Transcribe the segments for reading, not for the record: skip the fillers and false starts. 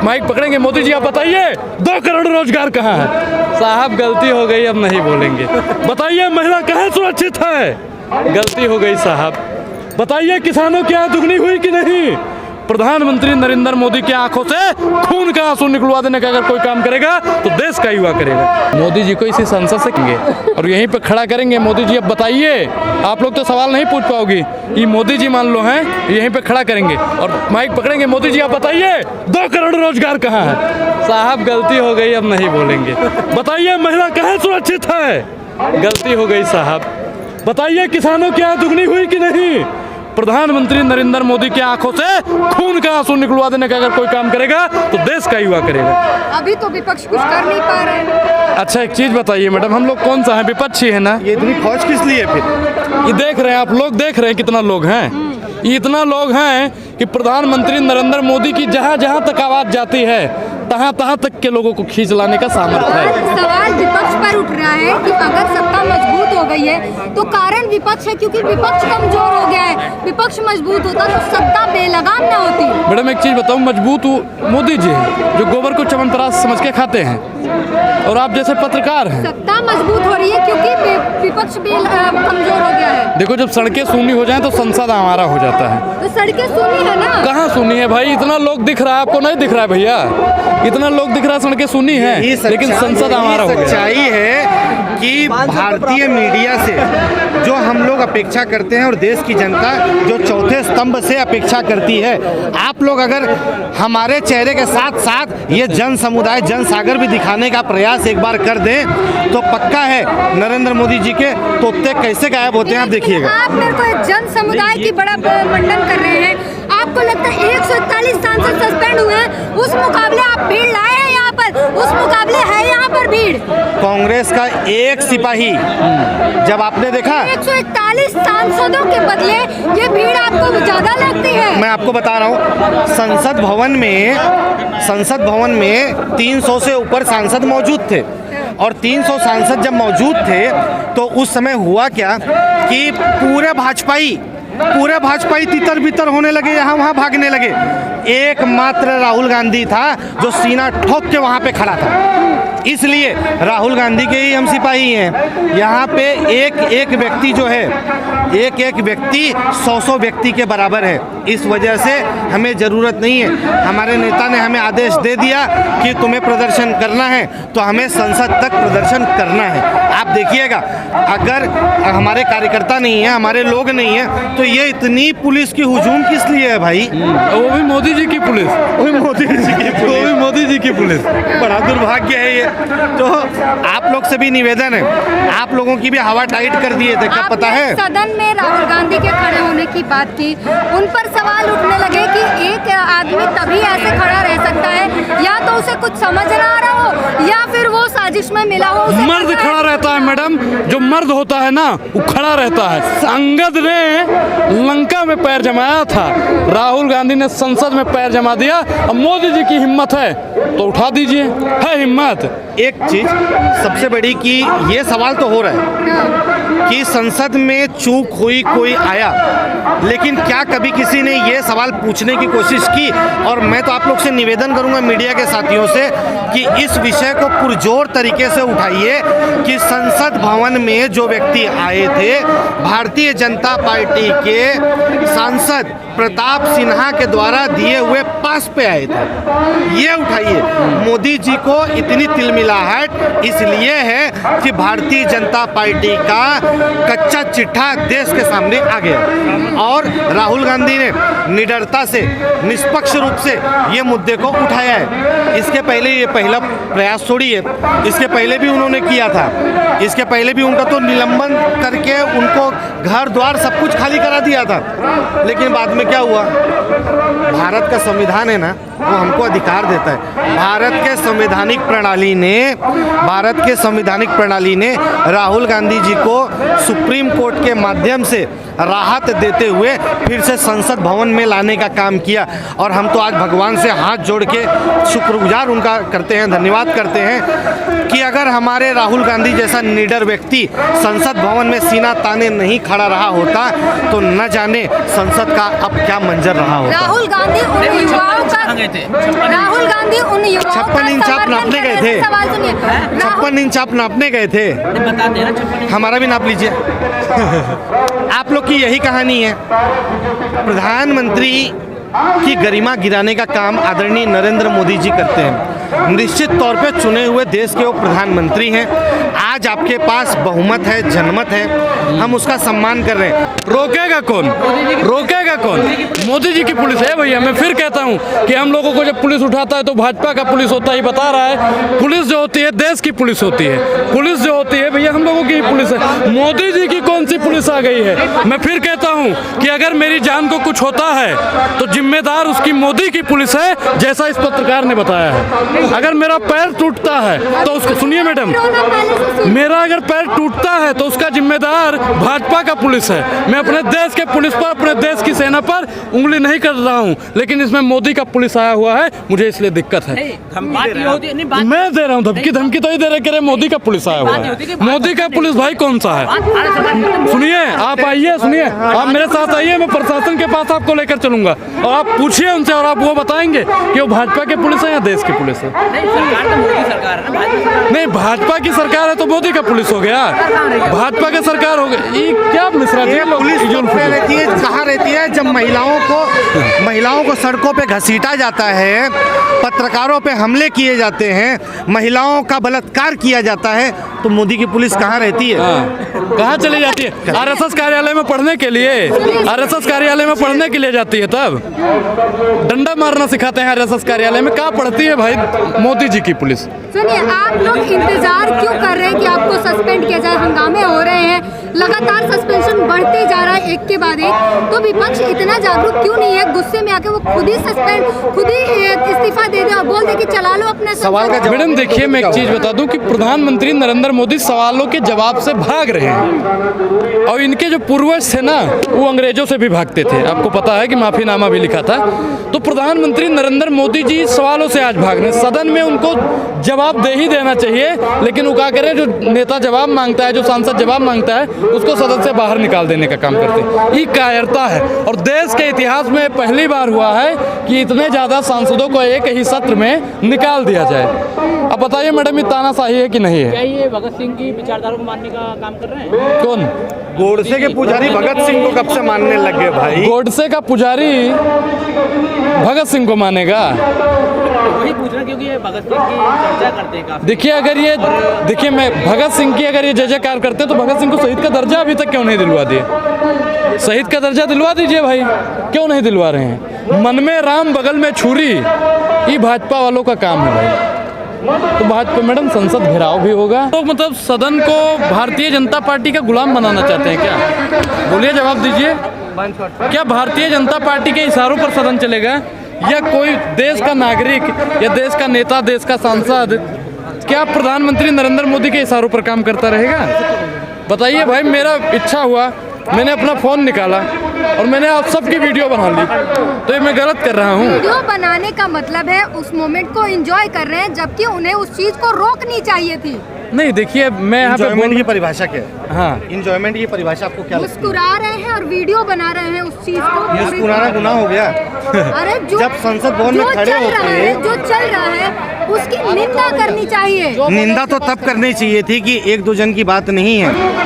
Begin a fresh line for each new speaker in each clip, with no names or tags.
Mic पकड़ेंगे। मोदी जी आप बताइए 2 करोड़ रोजगार कहाँ है?
साहब गलती हो गई, अब नहीं बोलेंगे।
बताइए महिला कहाँ सुरक्षित है?
गलती हो गई साहब।
बताइए किसानों की आय दुगनी हुई कि नहीं? प्रधानमंत्री नरेंद्र मोदी की आंखों से खून का आंसू निकलवा देने का अगर कोई काम करेगा तो देश का युवा करेगा। मोदी जी को इसी संसद से कहेंगे और यहीं पे खड़ा करेंगे। मोदी जी अब बताइए, आप लोग तो सवाल नहीं पूछ पाओगी, ये मोदी जी मान लो हैं, यहीं पे खड़ा करेंगे और माइक पकड़ेंगे। मोदी जी आप बताइए 2 करोड़ रोजगार कहाँ है?
साहब गलती हो गई, अब नहीं बोलेंगे।
बताइए महिला कहाँ सुरक्षित है?
गलती हो गई साहब।
बताइए किसानों की आय दुगनी हुई कि नहीं? प्रधानमंत्री नरेंद्र मोदी की आंखों से खून का आंसू निकलवा देने का अगर कोई काम करेगा तो देश का युवा करेगा।
अभी तो विपक्ष कुछ कर नहीं पा रहे हैं।
अच्छा एक चीज बताइए मैडम, हम लोग कौन सा है? विपक्षी है ना?
ये इतनी फौज किस लिए फिर?
ये देख रहे हैं आप लोग, देख रहे हैं कितना लोग हैं। ये इतना लोग हैं कि प्रधानमंत्री नरेंद्र मोदी की जहाँ जहाँ तक आवाज जाती है तहाँ तहाँ तक के लोगों को खींच लाने का सामर्थ्य है।
सवाल विपक्ष पर उठ रहा है कि अगर सत्ता मजबूत हो गई है तो कारण विपक्ष है, क्योंकि विपक्ष कमजोर हो गया है। विपक्ष मजबूत होता तो सत्ता बेलगाम न होती।
मैडम एक चीज बताऊं, मजबूत मोदी जी है जो गोबर को च्यवनप्राश समझ के खाते हैं, और आप जैसे पत्रकार हैं।
सत्ता मजबूत हो रही है क्योंकि विपक्ष कमजोर हो गया है।
देखो जब सड़कें सूनी हो जाएं तो संसद हमारा हो जाता है।
तो सड़कें सूनी है ना?
कहाँ सुनी है भाई? इतना लोग दिख रहा है, आपको नहीं दिख रहा है भैया? इतना लोग दिख रहा है, सड़कें सुनी है, लेकिन संसद हमारा हो गया।
सच्चाई है कि भारतीय मीडिया से जो हम लोग अपेक्षा करते हैं और देश की जनता जो चौथे स्तंभ से अपेक्षा करती है, आप लोग अगर हमारे चेहरे के साथ साथ ये जन समुदाय जन सागर भी दिखाने का प्रयास एक बार कर दें तो पक्का है नरेंद्र मोदी जी के तोते कैसे गायब होते हैं आप देखिएगा।
आप मेरे को एक जन समुदाय की बड़ा मंडन कर रहे हैं। आपको लगता है 141 सांसद सस्पेंड हुए हैं, उस मुकाबले आप भीड़ लाए हैं यहाँ पर, उस मुकाबले है यहाँ पर भीड़।
कांग्रेस का एक सिपाही जब आपने देखा
141 सांसदों के बदले ये भीड़ आपको ज्यादा लगती है।
मैं आपको बता रहा हूँ संसद भवन में 300 से ऊपर सांसद मौजूद थे और 300 सांसद जब मौजूद थे तो उस समय हुआ क्या कि पूरे भाजपाई तितर बितर होने लगे, यहाँ वहाँ भागने लगे। एकमात्र राहुल गांधी था जो सीना ठोक के वहाँ पे खड़ा था। इसलिए राहुल गांधी के ही हम सिपाही हैं। यहाँ पे एक एक व्यक्ति जो है, एक एक व्यक्ति 100 व्यक्ति के बराबर है। इस वजह से हमें ज़रूरत नहीं है। हमारे नेता ने हमें आदेश दे दिया कि तुम्हें प्रदर्शन करना है तो हमें संसद तक प्रदर्शन करना है। आप देखिएगा अगर हमारे कार्यकर्ता नहीं है, हमारे लोग नहीं है तो ये इतनी पुलिस की हुजूम किस लिए है भाई?
वो भी मोदी जी की पुलिस,
वो भी मोदी जी की पुलिस। बड़ा दुर्भाग्य है ये। तो आप लोग से भी निवेदन है, आप लोगों की भी हवा टाइट कर दिए थे, क्या पता है?
सदन में राहुल गांधी के खड़े होने की बात की, उन पर सवाल उठने लगे कि एक आदमी तभी ऐसे खड़ा रह सकता है या तो उसे कुछ समझ ना आ रहा हो या फिर वो साजिश में मिला हो।
मर्द खड़ा रहता है मैडम, जो मर्द होता है ना वो खड़ा रहता है। अंगद ने लंका में पैर जमाया था, राहुल गांधी ने संसद में पैर जमा दिया। अब मोदी जी की हिम्मत है तो उठा दीजिए, है हिम्मत।
एक चीज सबसे बड़ी कि ये सवाल तो हो रहा है कि संसद में चूक हुई, कोई आया, लेकिन क्या कभी किसी ने ये सवाल पूछने की कोशिश की? और मैं तो आप लोग से निवेदन करूंगा मीडिया के साथियों से कि इस विषय को पुरजोर तरीके से उठाइए कि संसद भवन में जो व्यक्ति आए थे भारतीय जनता पार्टी के सांसद प्रताप सिन्हा के द्वारा दिए हुए पास पे आए थे, ये उठाइए। मोदी जी को इतनी तिलमिलाहट इसलिए है कि भारतीय जनता पार्टी का कच्चा चिट्ठा देश के सामने आ गया और राहुल गांधी ने निडरता से निष्पक्ष रूप से ये मुद्दे को उठाया है। इसके पहले ये पहला प्रयास थोड़ी है, इसके पहले भी उन्होंने किया था। इसके पहले भी उनका तो निलंबन करके उनको घर द्वार सब कुछ खाली करा दिया था, लेकिन बाद में क्या हुआ? भारत का संविधान है ना, वो हमको अधिकार देता है। भारत के संवैधानिक प्रणाली ने राहुल गांधी जी को सुप्रीम कोर्ट के माध्यम से राहत देते हुए फिर से संसद भवन में लाने का काम किया और हम तो आज भगवान से हाथ जोड़ के शुक्रगुजार उनका करते हैं, धन्यवाद करते हैं कि अगर हमारे राहुल गांधी जैसा निडर व्यक्ति संसद भवन में सीना ताने नहीं खड़ा रहा होता तो न जाने संसद का अब क्या मंजर रहा होता।
राहुल गांधी उन युवाओं का
कहाँ गए थे?
राहुल गांधी उन युवाओं
56 इंच आप नापने गए थे?
सवाल सुनिए।
56 इंच आप नापने गए थे?
बता दे ना 56 इंच।
हमारा भी नाप लीजिए। आप लोग की यही कहानी है। प्रधानमंत्री की गरिमा गिराने का काम आदरणीय नरेंद्र मोदी जी करते हैं। निश्चित तौर पे चुने हुए देश के वो प्रधानमंत्री हैं। आज आपके पास बहुमत है, जनमत है, हम उसका सम्मान कर रहे हैं।
रोकेगा कौन? रोकेगा कौन? मोदी जी की पुलिस है भैया। मैं फिर कहता हूँ कि हम लोगों को जब पुलिस उठाता है तो भाजपा का पुलिस होता ही बता रहा है। पुलिस जो होती है देश की पुलिस होती है। पुलिस जो होती है भैया हम लोगों की ही पुलिस है। मोदी जी की कौन सी पुलिस आ गई है? मैं फिर कहता हूँ कि अगर मेरी जान को कुछ होता है तो जिम्मेदार उसकी मोदी की पुलिस है, जैसा इस पत्रकार ने बताया है। अगर मेरा पैर टूटता है तो उसको सुनिए मैडम, मेरा अगर पैर टूटता है तो उसका जिम्मेदार भाजपा का पुलिस है। मैं अपने देश के पुलिस पर, अपने देश की सेना पर उंगली नहीं कर रहा हूं, लेकिन इसमें मोदी का पुलिस आया हुआ है, मुझे इसलिए दिक्कत है। मैं दे रहा हूं धमकी। धमकी तो ही दे रहे कह रहे मोदी का पुलिस आया हुआ है। मोदी का पुलिस भाई कौन सा है? सुनिए, आप आइए, सुनिए, आप मेरे साथ आइए, मैं प्रशासन के पास आपको लेकर चलूंगा और आप पूछिए उनसे और आप वो बताएंगे कि वो भाजपा के पुलिस है या देश की पुलिस है।
नहीं, सरकार तो मोदी सरकार है ना, भाजपा सरकार।
नहीं, भाजपा की सरकार है तो मोदी का पुलिस हो गया। भाजपा की सरकार हो गई। ये क्या मिश्रा जी?
ये पुलिस रहती है, कहाँ रहती है? जब महिलाओं को सड़कों पे घसीटा जाता है, पत्रकारों पे हमले किए जाते हैं, महिलाओं का बलात्कार किया जाता है, तो मोदी की पुलिस कहाँ रहती है?
कहाँ चली जाती है? आरएसएस कार्यालय में पढ़ने के लिए। आरएसएस कार्यालय में पढ़ने के लिए जाती है, तब डंडा मारना सिखाते हैं आरएसएस कार्यालय में। कहाँ पढ़ती है भाई मोदी जी की पुलिस?
सुनिए, आप लोग इंतजार क्यों कर रहे हैं कि आपको सस्पेंड किया जाए? हंगामे हो रहे हैं, लगातार सस्पेंशन बढ़ते जा रहा है एक के बाद एक। तो विपक्ष इतना जागरूक क्यों नहीं है? गुस्से में आके वो खुद ही सस्पेंड, खुद ही इस्तीफा दे दे और बोल दे कि चला लो अपना
सवाल का जवाब।
मैडम देखिए, मैं एक चीज बता दूं कि प्रधानमंत्री नरेंद्र मोदी सवालों के जवाब से भाग रहे हैं और इनके जो पूर्वज थे ना वो अंग्रेजों से भी भागते थे। आपको पता है कि माफीनामा भी लिखा था। तो प्रधानमंत्री नरेंद्र मोदी जी सवालों से आज भाग रहे हैं। सदन में उनको जवाब दे ही देना चाहिए, लेकिन वो क्या करें, जो नेता जवाब मांगता है, जो सांसद जवाब मांगता है, उसको सदन से बाहर निकाल देने का काम करते हैं। ये कायरता है और देश के इतिहास में पहली बार हुआ है कि इतने ज़्यादा सांसदों को एक ही सत्र में निकाल दिया जाए। अब बताइए मैडम, ये तानाशाही है कि नहीं है?
क्या ये भगत सिंह की विचारधारा को मानने का काम कर रहे हैं?
कौन?
गोडसे के पुजारी भगत सिंह को कब से मानने लग गए भाई?
गोडसे का पुजारी भगत सिंह को मानेगा?
वही पूछ रहा, क्योंकि ये भगत सिंह की चर्चा करते हैं काफी।
देखिए मैं भगत सिंह की अगर ये जय जयकार करते हैं तो भगत सिंह को शहीद का दर्जा अभी तक क्यों नहीं दिलवा दिए? शहीद का दर्जा दिलवा दीजिए भाई, क्यों नहीं दिलवा रहे हैं? मन में राम बगल में छुरी, ये भाजपा वालों का काम है भाई। तो भाजपा मैडम संसद घेराव भी होगा तो मतलब सदन को भारतीय जनता पार्टी का गुलाम बनाना चाहते हैं क्या? बोलिए, जवाब दीजिए। क्या भारतीय जनता पार्टी के इशारों पर सदन चलेगा या कोई देश का नागरिक या देश का नेता, देश का सांसद क्या प्रधानमंत्री नरेंद्र मोदी के इशारों पर काम करता रहेगा? बताइए भाई। मेरा इच्छा हुआ, मैंने अपना फ़ोन निकाला और मैंने आप सबकी वीडियो बना ली, तो ये मैं गलत कर रहा हूँ?
वीडियो बनाने का मतलब है उस मोमेंट को एंजॉय कर रहे हैं, जबकि उन्हें उस चीज को रोकनी चाहिए थी।
नहीं देखिए, मैं यहाँ पे
एंजॉयमेंट की परिभाषा क्या है?
हाँ,
एंजॉयमेंट की परिभाषा आपको क्या लगती है?
मुस्कुरा रहे हैं और वीडियो बना रहे हैं उस चीज को।
मुस्कुराना गुनाह हो गया?
अरे
जब संसद भवन में खड़े होते हैं,
जो चल रहा है उसकी निंदा करनी चाहिए।
निंदा तो तब करनी चाहिए थी कि एक दो जन की बात नहीं है।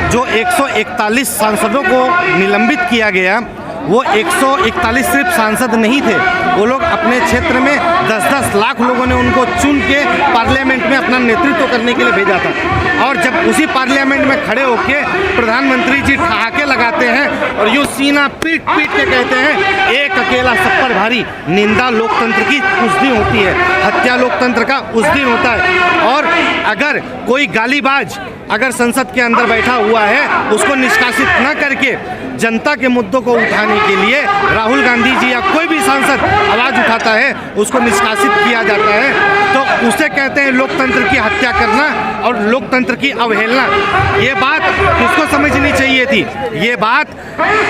जो 141 सांसदों को निलंबित किया गया, वो 141 सिर्फ सांसद नहीं थे, वो लोग अपने क्षेत्र में 10-10 लाख लोगों ने उनको चुन के पार्लियामेंट में अपना नेतृत्व करने के लिए भेजा था। और जब उसी पार्लियामेंट में खड़े होके प्रधानमंत्री जी ठहाके लगाते हैं और यूँ सीना पीट पीट के कहते हैं एक अकेला सब पर भारी। निंदा लोकतंत्र की उस दिन होती है, हत्या लोकतंत्र का उस दिन होता है। और अगर कोई गालीबाज अगर संसद के अंदर बैठा हुआ है, उसको निष्कासित न करके जनता के मुद्दों को उठाने के लिए राहुल गांधी जी या कोई भी सांसद आवाज़ उठाता है, उसको निष्कासित किया जाता है, तो उसे कहते हैं लोकतंत्र की हत्या करना और लोकतंत्र की अवहेलना। ये बात किसको समझनी चाहिए थी? ये बात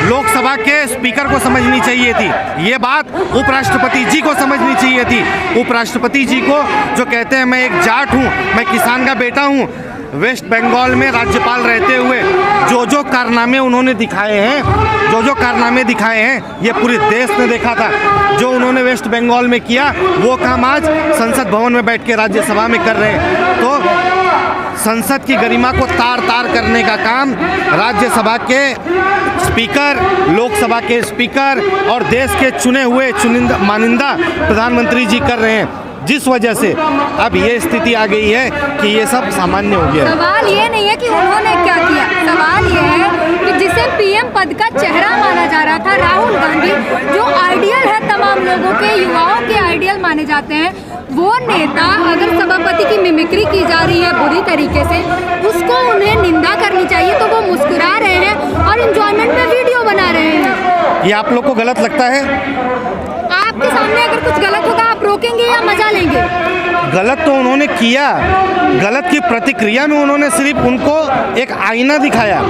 लोकसभा के स्पीकर को समझनी चाहिए थी, ये बात उपराष्ट्रपति जी को समझनी चाहिए थी। उपराष्ट्रपति जी को जो कहते हैं मैं एक जाट हूँ, मैं किसान का बेटा हूँ, वेस्ट बंगाल में राज्यपाल रहते हुए जो कारनामे उन्होंने दिखाए हैं, ये पूरे देश ने देखा था। जो उन्होंने वेस्ट बंगाल में किया वो काम आज संसद भवन में बैठ के राज्यसभा में कर रहे हैं। तो संसद की गरिमा को तार करने का काम राज्यसभा के स्पीकर, लोकसभा के स्पीकर और देश के चुने हुए मानिंदा प्रधानमंत्री जी कर रहे हैं, जिस वजह से अब ये स्थिति आ गई है कि ये सब सामान्य हो गया।
सवाल ये नहीं है कि उन्होंने क्या किया, सवाल ये है कि जिसे पीएम पद का चेहरा माना जा रहा था, राहुल गांधी, जो आइडियल है तमाम लोगों के, युवाओं के आइडियल माने जाते हैं, वो नेता अगर सभापति की मिमिक्री की जा रही है बुरी तरीके से, उसको उन्हें निंदा करनी चाहिए। तो वो मुस्कुरा रहे हैं और एंजॉयमेंट में वीडियो बना रहे हैं।
ये आप लोग को गलत लगता है?
आपके सामने अगर कुछ गलत होगा आप रोकेंगे या मजा लेंगे?
गलत तो उन्होंने किया, गलत की प्रतिक्रिया में उन्होंने सिर्फ उनको एक आईना दिखाया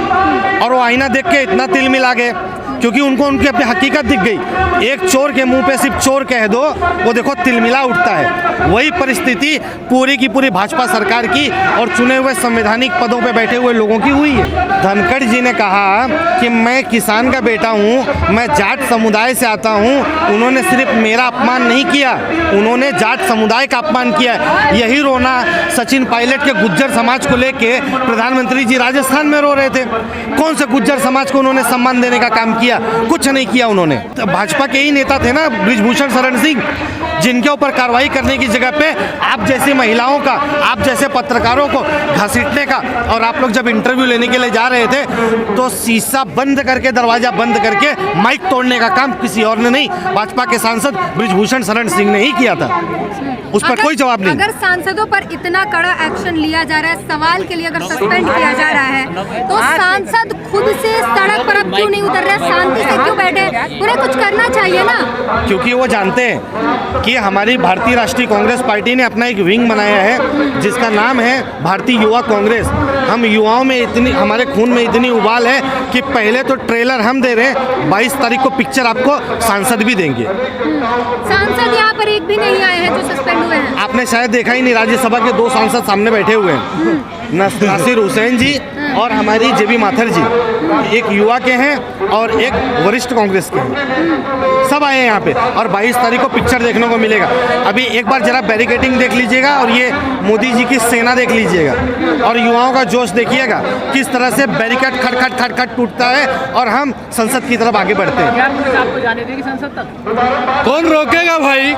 और वो आईना देख के इतना तिल मिला गए क्योंकि उनको उनकी अपनी हकीकत दिख गई। एक चोर के मुंह पे सिर्फ चोर कह दो, वो देखो तिलमिला उठता है। वही परिस्थिति पूरी की पूरी भाजपा सरकार की और चुने हुए संवैधानिक पदों पे बैठे हुए लोगों की हुई है। धनखड़ जी ने कहा कि मैं किसान का बेटा हूँ, मैं जाट समुदाय से आता हूँ। उन्होंने सिर्फ मेरा अपमान नहीं किया, उन्होंने जाट समुदाय का अपमान किया। यही रोना सचिन पायलट के गुज्जर समाज को लेके प्रधानमंत्री जी राजस्थान में रो रहे थे। कौन से गुज्जर समाज को उन्होंने सम्मान देने का काम किया? कुछ नहीं किया उन्होंने। तो भाजपा के ही नेता थे ना बृजभूषण शरण सिंह, जिनके ऊपर कार्रवाई करने की जगह पे आप जैसी महिलाओं का, आप जैसे पत्रकारों को घसीटने का, और आप लोग जब इंटरव्यू लेने के लिए जा रहे थे तो शीशा बंद करके, दरवाजा बंद करके माइक तोड़ने का काम किसी और ने नहीं, भाजपा के सांसद बृजभूषण शरण सिंह ने ही किया था। उस पर कोई जवाब नहीं।
अगर सांसदों पर इतना कड़ा एक्शन लिया जा रहा है, सवाल के लिए अगर सस्पेंड किया जा रहा है, तो सांसद खुद से सड़क पर अब क्यों नहीं उतर रहे, शांति से क्यों बैठे? उन्हें कुछ करना चाहिए ना। क्योंकि
वो जानते हैं कि हमारी भारतीय राष्ट्रीय कांग्रेस पार्टी ने अपना एक विंग बनाया है जिसका नाम है भारतीय युवा कांग्रेस। हम युवाओं में इतनी, हमारे खून में इतनी उबाल है कि पहले तो ट्रेलर हम दे रहे हैं, 22 तारीख को पिक्चर आपको सांसद भी देंगे।
सांसद यहाँ पर एक भी नहीं आए हैं जो सस्पेंड हुए हैं।
आपने शायद देखा ही नहीं, राज्यसभा के 2 सांसद सामने बैठे हुए हैं, नासिर हुसैन जी और हमारी जेबी माथर जी। एक युवा के हैं और एक वरिष्ठ कांग्रेस के हैं। सब आए हैं यहाँ पे और 22 तारीख को पिक्चर देखने को मिलेगा। अभी एक बार जरा बैरिकेडिंग देख लीजिएगा और ये मोदी जी की सेना देख लीजिएगा और युवाओं का जोश देखिएगा, किस तरह से बैरिकेड खटखट टूटता है और हम संसद की तरफ आगे बढ़ते हैं।
क्या आपको जाने देगी संसद तक?
कौन रोकेगा भाई?